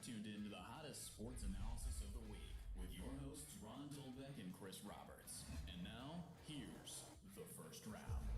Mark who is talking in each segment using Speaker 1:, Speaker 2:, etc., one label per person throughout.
Speaker 1: tuned in to the hottest sports analysis of the week with your hosts Ron Dolbeck and Chris Roberts. And now, here's the first round.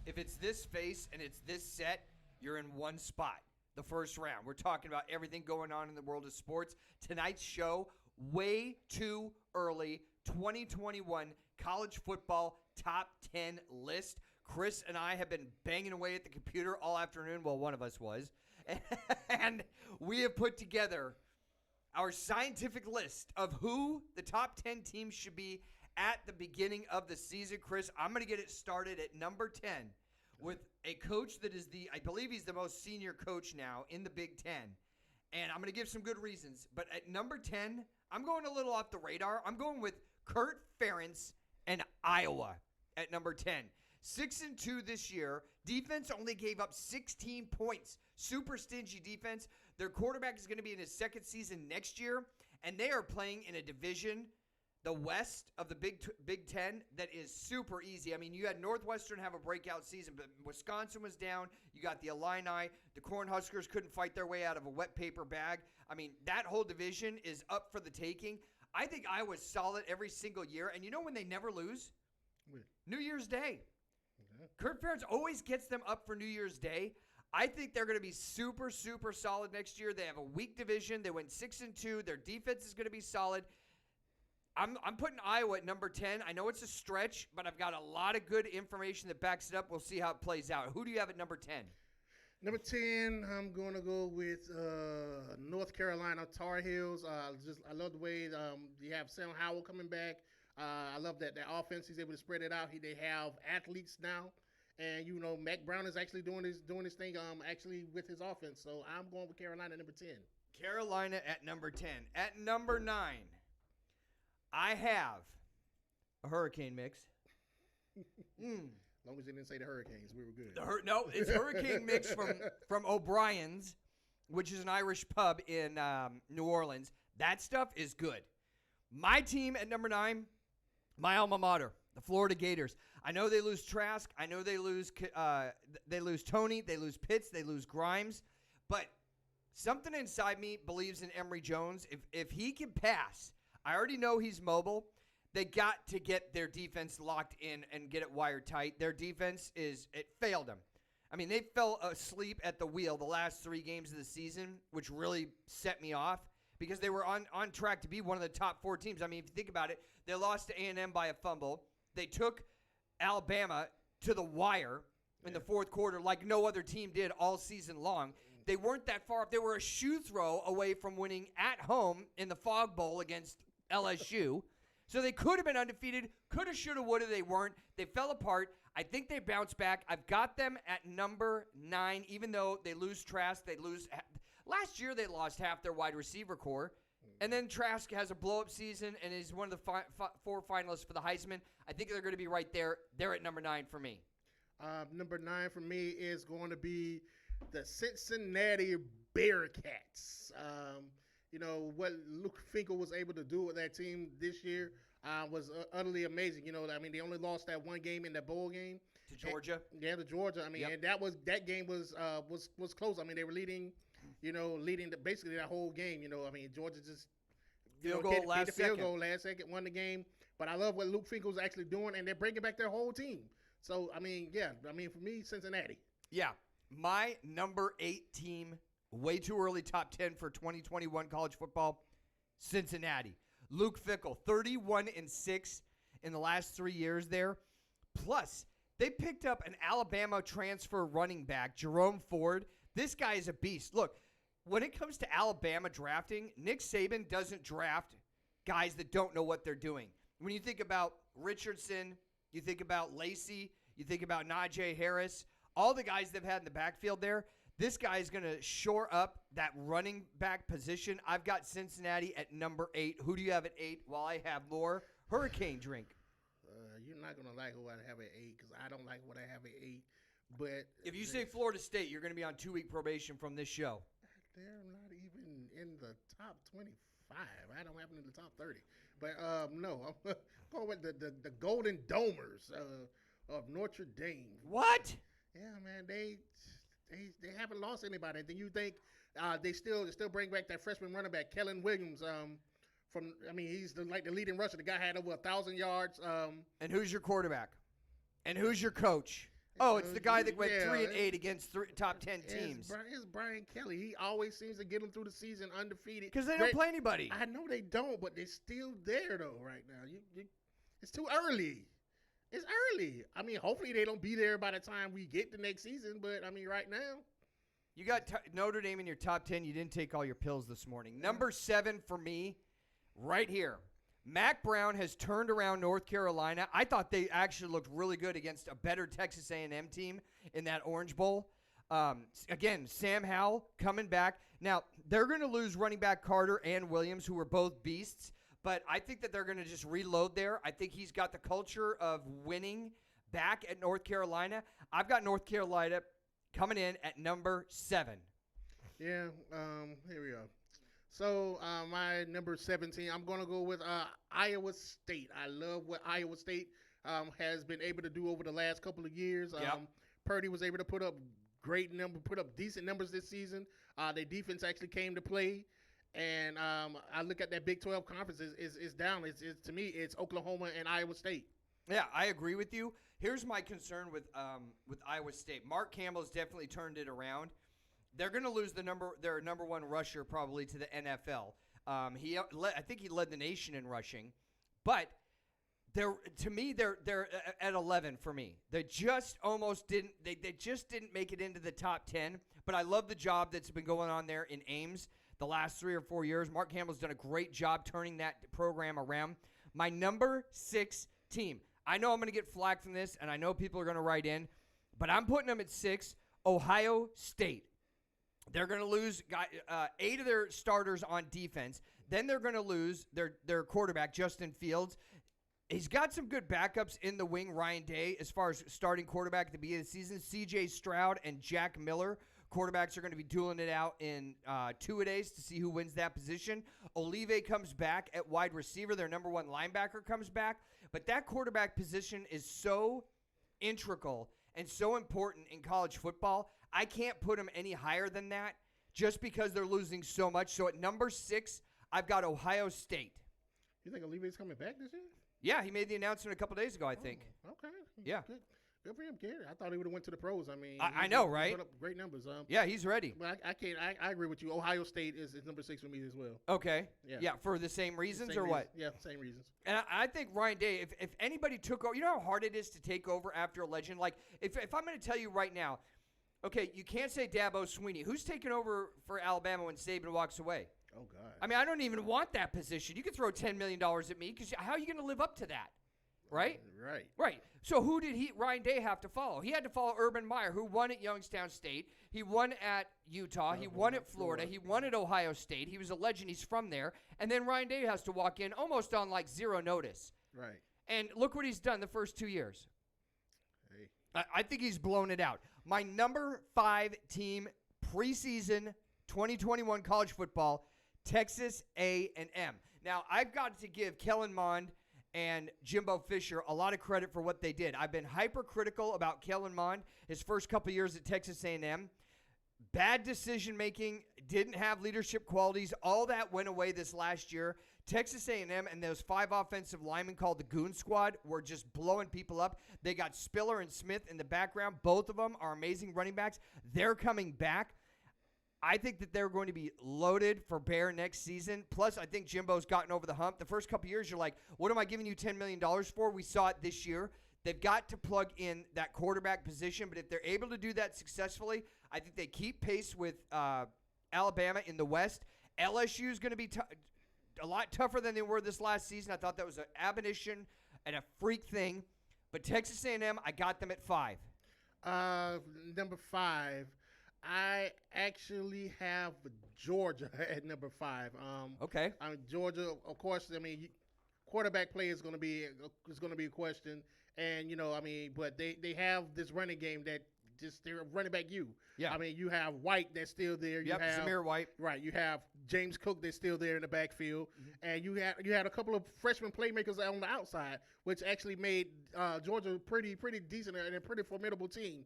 Speaker 2: If it's this face and it's this set, you're in one spot. The first round. We're talking about everything going on in the world of sports. Tonight's show, way too early, 2021 college football top 10 list. Chris and I have been banging away at the computer all afternoon. Well, one of us was. And we have put together our scientific list of who the top 10 teams should be at the beginning of the season. Chris, I'm going to get it started at number 10 with a coach that is I believe he's the most senior coach now in the Big Ten. And I'm going to give some good reasons. But at number 10, I'm going a little off the radar. I'm going with Kirk Ferentz and Iowa at number 10. 6-2 this year. Defense only gave up 16 points. Super stingy defense. Their quarterback is going to be in his second season next year. And they are playing in a division, the West of the Big Ten, that is super easy. I mean, you had Northwestern have a breakout season, but Wisconsin was down. You got the Illini. The Cornhuskers couldn't fight their way out of a wet paper bag. I mean, that whole division is up for the taking. I think Iowa's solid every single year. And you know when they never lose? New Year's Day. Okay. Kirk Ferentz always gets them up for New Year's Day. I think they're going to be super, super solid next year. They have a weak division. They went 6-2. Their defense is going to be solid. I'm putting Iowa at number 10. I know it's a stretch, but I've got a lot of good information that backs it up. We'll see how it plays out. Who do you have at number 10?
Speaker 3: Number 10, I'm going to go with North Carolina Tar Heels. I love the way you have Sam Howell coming back. I love that their offense is able to spread it out. They have athletes now, and Mac Brown is actually doing his thing actually with his offense. So I'm going with Carolina at number 10.
Speaker 2: Carolina at number 10. At number 9, I have a Hurricane mix.
Speaker 3: As long as you didn't say the Hurricanes, we were good.
Speaker 2: No, it's Hurricane mix from O'Brien's, which is an Irish pub in New Orleans. That stuff is good. My team at number 9, my alma mater, the Florida Gators. I know they lose Trask. I know they lose Tony. They lose Pitts. They lose Grimes. But something inside me believes in Emory Jones. If he can pass, I already know he's mobile. They got to get their defense locked in and get it wired tight. Their defense it failed them. I mean, they fell asleep at the wheel the last 3 games of the season, which really set me off because they were on track to be one of the top 4 teams. I mean, if you think about it, they lost to A&M by a fumble. They took Alabama to the wire in the fourth quarter like no other team did all season long. They weren't that far up. They were a shoe throw away from winning at home in the Fog Bowl against LSU. So they could have been undefeated, coulda, shoulda, woulda. They weren't. They fell apart. I think they bounced back. I've got them at number 9, even though they lose Trask. Last year they lost half their wide receiver core. And then Trask has a blow-up season and is one of the 4 finalists for the Heisman. I think they're going to be right there. They're at number 9 for me.
Speaker 3: Number 9 for me is going to be the Cincinnati Bearcats. What Luke Finkel was able to do with that team this year was utterly amazing. They only lost that one game in that bowl game
Speaker 2: to Georgia.
Speaker 3: To Georgia. And that game was close. They were leading basically that whole game. Georgia just
Speaker 2: field goal last
Speaker 3: second, won the game. But I love what Luke Finkel's actually doing, and they're bringing back their whole team. So for me, Cincinnati.
Speaker 2: Yeah, my number 8 team. Way too early top 10 for 2021 college football, Cincinnati. Luke Fickell, 31-6 in the last 3 years there. Plus, they picked up an Alabama transfer running back, Jerome Ford. This guy is a beast. Look, when it comes to Alabama drafting, Nick Saban doesn't draft guys that don't know what they're doing. When you think about Richardson, you think about Lacey, you think about Najee Harris, all the guys they've had in the backfield there, this guy is going to shore up that running back position. I've got Cincinnati at number 8. Who do you have at 8 while I have more Hurricane drink?
Speaker 3: You're not going to like who I have at 8 because I don't like what I have at 8. But
Speaker 2: if you say Florida State, you're going to be on 2-week probation from this show.
Speaker 3: They're not even in the top 25. I don't have them in the top 30. But no, I'm going with the Golden Domers of Notre Dame.
Speaker 2: What?
Speaker 3: Yeah, man, they haven't lost anybody. Then you think They still bring back that freshman running back, Kellen Williams. He's the leading rusher. The guy had over 1,000 yards.
Speaker 2: And who's your quarterback? And who's your coach? Oh, it's the guy that went 3-8 against top 10 teams.
Speaker 3: It's Brian Kelly. He always seems to get them through the season undefeated.
Speaker 2: Because they don't play anybody.
Speaker 3: I know they don't, but they're still there though right now. It's too early. It's early. I mean, hopefully they don't be there by the time we get the next season. But I mean, right now.
Speaker 2: You got Notre Dame in your top 10. You didn't take all your pills this morning. Number 7 for me, right here. Mac Brown has turned around North Carolina. I thought they actually looked really good against a better Texas A&M team in that Orange Bowl. Again, Sam Howell coming back. Now, they're going to lose running back Carter and Williams, who were both beasts, but I think that they're going to just reload there. I think he's got the culture of winning back at North Carolina. I've got North Carolina coming in at number 7.
Speaker 3: Yeah, here we go. So my number 17, I'm going to go with Iowa State. I love what Iowa State has been able to do over the last couple of years. Purdy was able to put up decent numbers this season. Their defense actually came to play. And I look at that Big 12 conference, it's down. To me, it's Oklahoma and Iowa State.
Speaker 2: Yeah, I agree with you. Here's my concern with Iowa State. Mark Campbell's definitely turned it around. They're going to lose their number 1 rusher probably to the NFL. I think he led the nation in rushing, but they're at 11 for me. They just almost didn't. They just didn't make it into the top 10. But I love the job that's been going on there in Ames the last 3 or 4 years. Mark Campbell's done a great job turning that program around. My number 6 team. I know I'm going to get flack from this, and I know people are going to write in, but I'm putting them at 6. Ohio State. They're going to lose 8 of their starters on defense. Then they're going to lose their quarterback, Justin Fields. He's got some good backups in the wing, Ryan Day, as far as starting quarterback at the beginning of the season. C.J. Stroud and Jack Miller, quarterbacks, are going to be dueling it out in 2-a-days to see who wins that position. Olive comes back at wide receiver. Their number 1 linebacker comes back. But that quarterback position is so integral and so important in college football. I can't put them any higher than that just because they're losing so much. So at number 6, I've got Ohio State.
Speaker 3: You think Olive's coming back this year?
Speaker 2: Yeah, he made the announcement a couple days ago, I think.
Speaker 3: Okay.
Speaker 2: Yeah.
Speaker 3: Good for him, Gary. I thought he would have went to the pros. I mean,
Speaker 2: I know, right?
Speaker 3: Put up great numbers.
Speaker 2: Yeah, he's ready.
Speaker 3: But I can't. I agree with you. Ohio State is number 6 for me as well.
Speaker 2: Okay.
Speaker 3: Yeah.
Speaker 2: For the same reasons
Speaker 3: Same
Speaker 2: or
Speaker 3: reasons.
Speaker 2: what?
Speaker 3: Yeah, same reasons.
Speaker 2: And I think Ryan Day, if anybody took over, you know how hard it is to take over after a legend? Like, if I'm going to tell you right now, okay, you can't say Dabo Swinney. Who's taking over for Alabama when Saban walks away?
Speaker 3: Oh, God.
Speaker 2: I mean, I don't even want that position. You could throw $10 million at me because how are you going to live up to that? Right? Right. So who did Ryan Day have to follow? He had to follow Urban Meyer, who won at Youngstown State. He won at Utah. He won at Florida. He won at Ohio State. He was a legend. He's from there. And then Ryan Day has to walk in almost on like zero notice.
Speaker 3: Right.
Speaker 2: And look what he's done the first 2 years.
Speaker 3: Hey.
Speaker 2: I think he's blown it out. My number 5 team preseason 2021 college football, Texas A&M. Now, I've got to give Kellen Mond and Jimbo Fisher a lot of credit for what they did. I've been hypercritical about Kellen Mond his first couple years at Texas A&M. Bad decision-making, didn't have leadership qualities. All that went away this last year. Texas A&M and those 5 offensive linemen called the Goon Squad were just blowing people up. They got Spiller and Smith in the background. Both of them are amazing running backs. They're coming back. I think that they're going to be loaded for bear next season. Plus, I think Jimbo's gotten over the hump. The first couple years, you're like, what am I giving you $10 million for? We saw it this year. They've got to plug in that quarterback position, but if they're able to do that successfully, I think they keep pace with Alabama in the West. LSU is going to be a lot tougher than they were this last season. I thought that was an admonition and a freak thing. But Texas A&M, I got them at 5.
Speaker 3: Number 5. I actually have Georgia at number 5.
Speaker 2: Okay.
Speaker 3: Georgia, of course. I mean, quarterback play is going to be a question, and but they have this running game that they're running back you.
Speaker 2: Yeah.
Speaker 3: I mean, you have White that's still there. You have
Speaker 2: Zamir White.
Speaker 3: Right. You have James Cook that's still there in the backfield, and you had a couple of freshman playmakers on the outside, which actually made Georgia pretty decent and a pretty formidable team.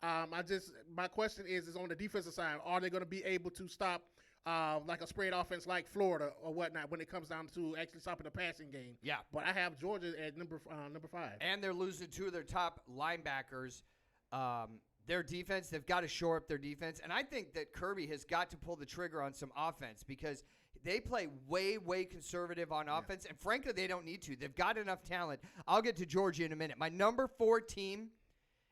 Speaker 3: My question is on the defensive side, are they going to be able to stop like a spread offense like Florida or whatnot when it comes down to actually stopping the passing game?
Speaker 2: Yeah.
Speaker 3: But I have Georgia at number 5.
Speaker 2: And they're losing 2 of their top linebackers. Their defense, they've got to shore up their defense. And I think that Kirby has got to pull the trigger on some offense because they play way, way conservative on offense. And frankly, they don't need to. They've got enough talent. I'll get to Georgia in a minute. My number 4 team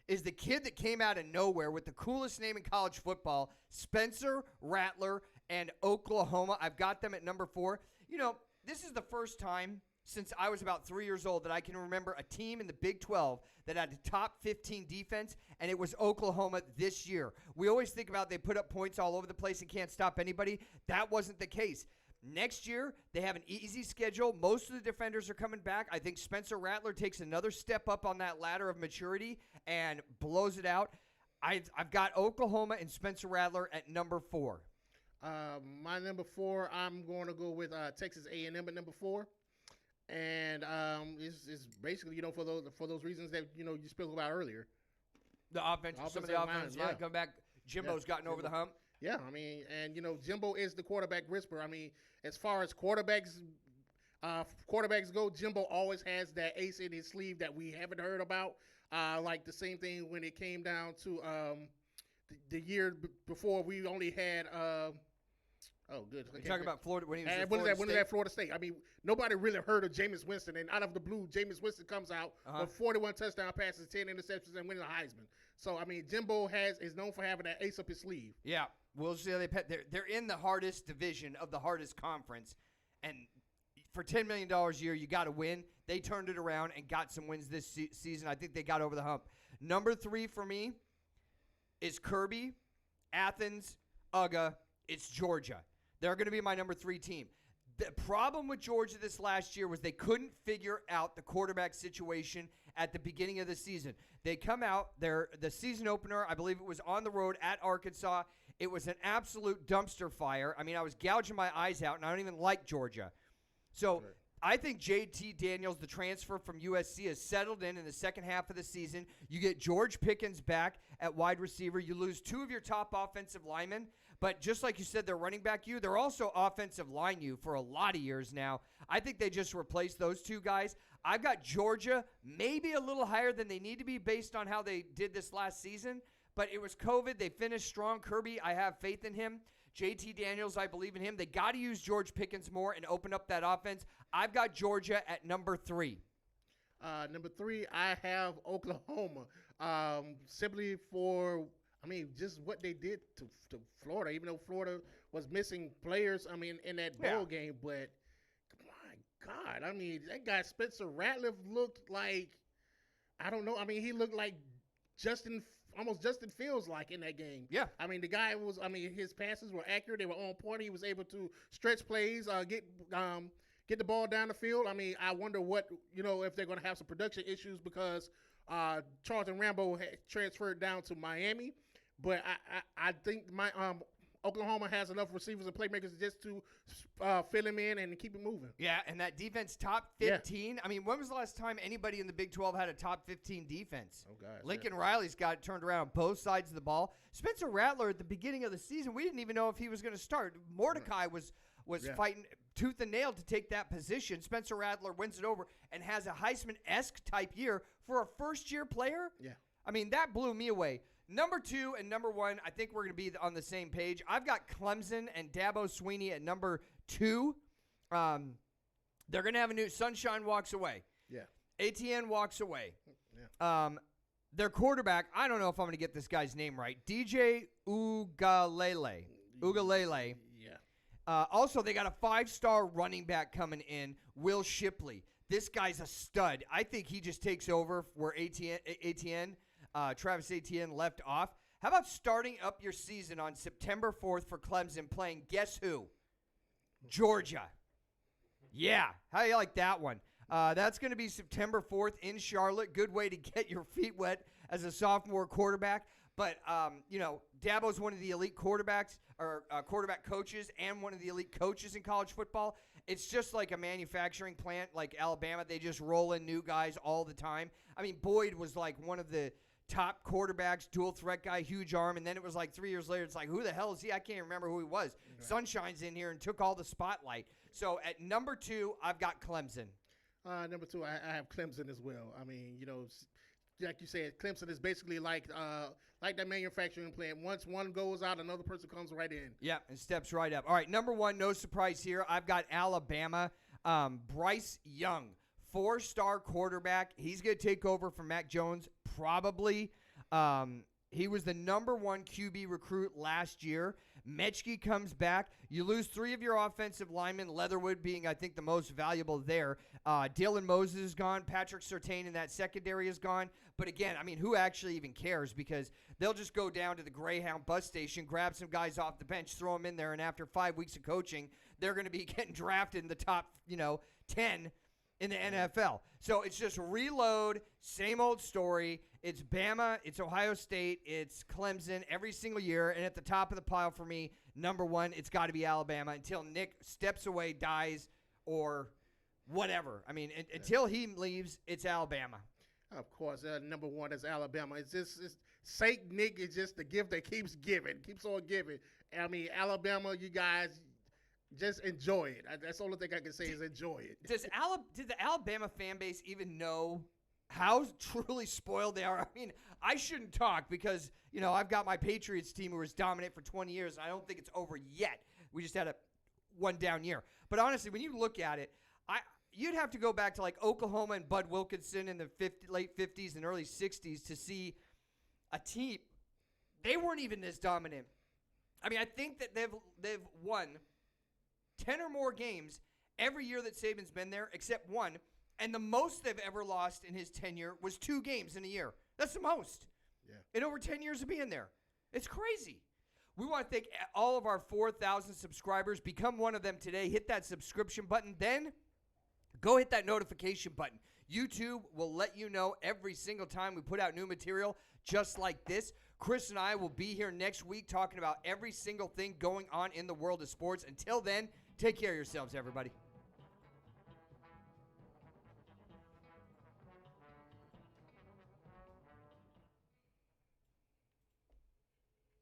Speaker 2: is the kid that came out of nowhere with the coolest name in college football, Spencer Rattler and Oklahoma. I've got them at number 4. You know, this is the first time since I was about 3 years old that I can remember a team in the Big 12 that had a top 15 defense, and it was Oklahoma this year. We always think about they put up points all over the place and can't stop anybody. That wasn't the case. Next year, they have an easy schedule. Most of the defenders are coming back. I think Spencer Rattler takes another step up on that ladder of maturity and blows it out. I've got Oklahoma and Spencer Rattler at number 4.
Speaker 3: My number 4, I'm going to go with Texas A&M at number 4. And it's basically, you know, for those reasons that, you know, you spoke about earlier.
Speaker 2: The offense, some of the offense line come back. Jimbo's gotten over the hump.
Speaker 3: Yeah, I mean, and, you know, Jimbo is the quarterback whisperer. I mean, as far as quarterbacks go, Jimbo always has that ace in his sleeve that we haven't heard about. Like the same thing when it came down to the year before, we only had good.
Speaker 2: You're talking about Florida when he was at
Speaker 3: when was at Florida State? I mean, nobody really heard of Jameis Winston, and out of the blue, Jameis Winston comes out with 41 touchdown passes, 10 interceptions, and winning the Heisman. So, I mean, Jimbo is known for having that ace up his sleeve.
Speaker 2: Yeah, we'll see how they're in the hardest division of the hardest conference, and for $10 million a year, you got to win. They turned it around and got some wins this season. I think they got over the hump. Number 3 for me is Kirby, Athens, UGA. It's Georgia. They're going to be my number 3 team. The problem with Georgia this last year was they couldn't figure out the quarterback situation at the beginning of the season. They come out, the season opener, I believe it was on the road at Arkansas. It was an absolute dumpster fire. I mean, I was gouging my eyes out, and I don't even like Georgia. So I think JT Daniels, the transfer from USC, has settled in the second half of the season. You get George Pickens back at wide receiver. You lose 2 of your top offensive linemen. But just like you said, they're running back you. They're also offensive line you for a lot of years now. I think they just replaced those 2 guys. I've got Georgia maybe a little higher than they need to be based on how they did this last season. But it was COVID. They finished strong. Kirby, I have faith in him. JT Daniels, I believe in him. They got to use George Pickens more and open up that offense. I've got Georgia at number 3.
Speaker 3: Number 3, I have Oklahoma. Simply for, I mean, just what they did to Florida, even though Florida was missing players, I mean, in that bowl game. But, my God, I mean, that guy Spencer Rattler looked like, I don't know, I mean, he looked like almost Justin Fields like in that game.
Speaker 2: Yeah.
Speaker 3: I mean, the guy was, I mean, his passes were accurate. They were on point. He was able to stretch plays, get the ball down the field. I mean, I wonder what, you know, if they're going to have some production issues because Charlton Rambo had transferred down to Miami. But I think my Oklahoma has enough receivers and playmakers just to fill him in and keep it moving.
Speaker 2: Yeah, and that defense top 15. Yeah. I mean, when was the last time anybody in the Big 12 had a top 15 defense?
Speaker 3: Oh, gosh.
Speaker 2: Lincoln Riley's got turned around on both sides of the ball. Spencer Rattler at the beginning of the season, we didn't even know if he was going to start. Mordecai was fighting tooth and nail to take that position. Spencer Rattler wins it over and has a Heisman-esque type year for a first-year player.
Speaker 3: Yeah.
Speaker 2: I mean, that blew me away. Number 2 and number 1, I think we're going to be on the same page. I've got Clemson and Dabo Swinney at number 2. They're going to have a new Sunshine walks away.
Speaker 3: Yeah.
Speaker 2: ATN walks away.
Speaker 3: Yeah.
Speaker 2: Their quarterback, I don't know if I'm going to get this guy's name right. DJ Ugalele. Yeah. Also, they got a 5-star running back coming in, Will Shipley. This guy's a stud. I think he just takes over where Travis Etienne left off. How about starting up your season on September 4th for Clemson playing guess who? Georgia. Yeah. How do you like that one? That's going to be September 4th in Charlotte. Good way to get your feet wet as a sophomore quarterback. But, Dabo's one of the elite quarterbacks or quarterback coaches and one of the elite coaches in college football. It's just like a manufacturing plant like Alabama. They just roll in new guys all the time. I mean, Boyd was like one of the top quarterbacks, dual threat guy, huge arm, and then it was like 3 years later, it's like, who the hell is he? I can't remember who he was. Right. Sunshine's in here and took all the spotlight. So at number 2, I've got Clemson.
Speaker 3: Number 2, I have Clemson as well. I mean, like you said, Clemson is basically like that manufacturing plant. Once one goes out, another person comes right in.
Speaker 2: Yeah, and steps right up. All right, number 1, no surprise here. I've got Alabama. Bryce Young, 4-star quarterback. He's going to take over from Mac Jones, probably. He was the number 1 QB recruit last year. Mechke comes back. You lose 3 of your offensive linemen, Leatherwood being, I think, the most valuable there. Dylan Moses is gone. Patrick Surtain in that secondary is gone. But again, I mean, who actually even cares? Because they'll just go down to the Greyhound bus station, grab some guys off the bench, throw them in there, and after 5 weeks of coaching, they're going to be getting drafted in the top, 10 in the NFL. So it's just reload, same old story. It's Bama, it's Ohio State, it's Clemson every single year. And at the top of the pile for me, number 1, it's got to be Alabama until Nick steps away, dies, or whatever. I mean, until he leaves, it's Alabama.
Speaker 3: Of course, number 1 is Alabama. It's Saint Nick is just the gift that keeps giving, keeps on giving. I mean, Alabama, you guys just enjoy it. That's the only thing I can say is enjoy it.
Speaker 2: Did the Alabama fan base even know how truly spoiled they are? I mean, I shouldn't talk because, I've got my Patriots team who was dominant for 20 years, and I don't think it's over yet. We just had a one down year. But honestly, when you look at it, you'd have to go back to like Oklahoma and Bud Wilkinson in the late 50s and early 60s to see a team. They weren't even this dominant. I mean, I think that they've won 10 or more games every year that Saban's been there, except one. And the most they've ever lost in his tenure was 2 games in a year. That's the most. Yeah. In over 10 years of being there. It's crazy. We want to thank all of our 4,000 subscribers. Become one of them today. Hit that subscription button. Then go hit that notification button. YouTube will let you know every single time we put out new material just like this. Chris and I will be here next week talking about every single thing going on in the world of sports. Until then, take care of yourselves, everybody.